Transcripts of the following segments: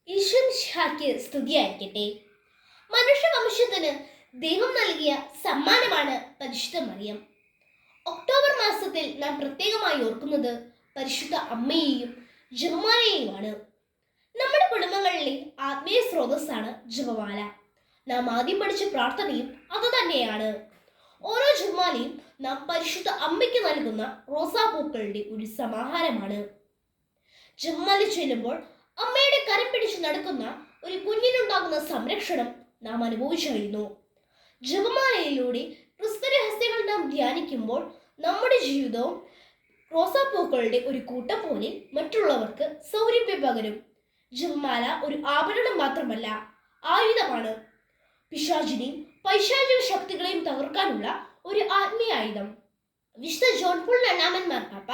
ഈശ്വരന് സ്തുതിയായിരിക്കട്ടെ. മനുഷ്യവംശത്തിന് ദൈവം നൽകിയ സമ്മാനമാണ് പരിശുദ്ധ മറിയം. ഒക്ടോബർ മാസത്തിൽ നാം പ്രത്യേകമായി ഓർക്കുന്നത് പരിശുദ്ധ അമ്മയെയും ജപമാലയെയുമാണ്. നമ്മുടെ കുടുംബങ്ങളിലെ ആത്മീയ സ്രോതസ്സാണ് ജപമാല. നാം ആദ്യം പഠിച്ച പ്രാർത്ഥനയും അതുതന്നെയാണ്. ഓരോ ജപമാലയും നാം പരിശുദ്ധ അമ്മയ്ക്ക് നൽകുന്ന റോസാപ്പൂക്കളുടെ ഒരു സമാഹാരമാണ്. ജപമാല ചൊല്ലുമ്പോൾ അമ്മയുടെ കരം പിടിച്ച് നടക്കുന്ന ഒരു കുഞ്ഞിനുണ്ടാകുന്ന സംരക്ഷണം നാം അനുഭവിച്ചറിയുന്നു. ജപമാലയിലൂടെ ക്രിസ്തുരഹസ്യങ്ങൾ നാം ധ്യാനിക്കുമ്പോൾ നമ്മുടെ ജീവിതവും റോസാപ്പൂക്കളുടെ ഒരു കൂട്ടം പോലെ മറ്റുള്ളവർക്ക് സൗരഭ്യം പകരും. ജപമാല ഒരു ആഭരണം മാത്രമല്ല, ആയുധമാണ്. പിശാചിനെയും പൈശാചിക ശക്തികളെയും തകർക്കാനുള്ള ഒരു ആത്മീയ ആയുധം. വിശുദ്ധ ജോൺ പോൾ രണ്ടാമൻ മാർപ്പാപ്പ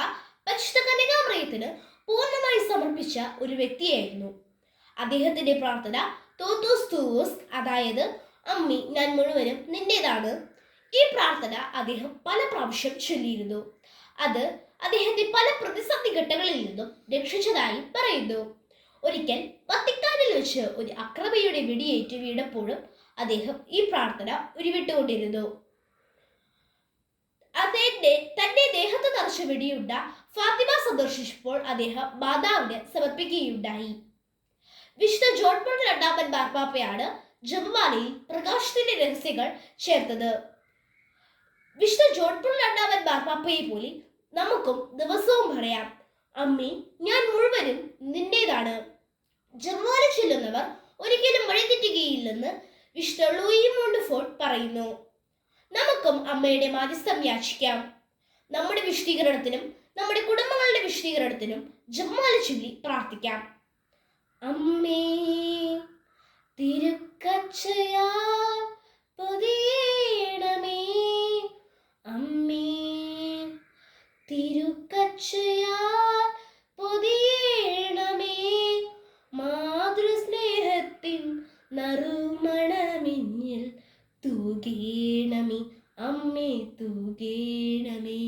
പരിശുദ്ധ കന്യകാമറിയത്തിന് പൂർണ്ണമായി സമർപ്പിച്ച ഒരു വ്യക്തിയായിരുന്നു. അദ്ദേഹത്തിന്റെ പ്രാർത്ഥന തോത്തോസ് തൂവോസ്, അതായത് അമ്മി ഞാൻ മുഴുവനും നിന്റേതാണ്. ഈ പ്രാർത്ഥന അദ്ദേഹം പല പ്രാവശ്യം ചൊല്ലിയിരുന്നു. അത് അദ്ദേഹത്തെ പല പ്രതിസന്ധി ഘട്ടങ്ങളിൽ നിന്നും രക്ഷിച്ചതായി പറയുന്നു. ഒരിക്കൽ വത്തിക്കാനിൽ വെച്ച് ഒരു അക്രമിയുടെ വെടിയേറ്റ് വീണപ്പോഴും അദ്ദേഹം ഈ പ്രാർത്ഥന ഉരുവിട്ടുകൊണ്ടിരുന്നു. തന്റെ ദേഹത്ത് നിറച്ച വെടിയുണ്ട ഫാത്തിമ സന്ദർശിച്ചപ്പോൾ അദ്ദേഹം മാതാവിന് സമർപ്പിക്കുകയുണ്ടായി. വിശുദ്ധ ജോൺ പോൾ രണ്ടാമൻ മാർപ്പാപ്പയാണ് ജപമാലയിൽ പ്രകാശത്തിന്റെ രഹസ്യങ്ങൾ ചേർത്തത്. വിശുദ്ധ ജോൺ പോൾ രണ്ടാമൻ മാർപ്പാപ്പയെ പോലെ നമുക്കും ദിവസവും പറയാം, അമ്മേ ഞാൻ മുഴുവനും നിന്റേതാണ്. ജപമാല ചൊല്ലുന്നവർ ഒരിക്കലും വഴിതെറ്റുകയില്ലെന്ന് വിശുദ്ധ ലൂയി മോണ്ട്ഫോർട്ട് പറയുന്നു. നമുക്കും അമ്മയുടെ മാധ്യസ്ഥം യാചിക്കാം. നമ്മുടെ വിശുദ്ധീകരണത്തിനും നമ്മുടെ കുടുംബങ്ങളുടെ വിശുദ്ധീകരണത്തിനും ജപമാല ചൊല്ലി പ്രാർത്ഥിക്കാം. അമ്മേ തിരുക്കച്ചയാൽ പൊതിയണമേ, അമ്മേ തിരുക്കച്ചയാൽ പൊതിയണമേ, മാതൃസ്നേഹത്തിൻ നറുമണമിന്നിൽ തൂകേണമേ, അമ്മേ തൂകേണമേ,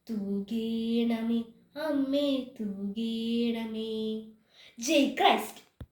തൂകേണമേ, അമ്മേ തൂകേണമേ. ജയ് ക്രൈസ്റ്റ്.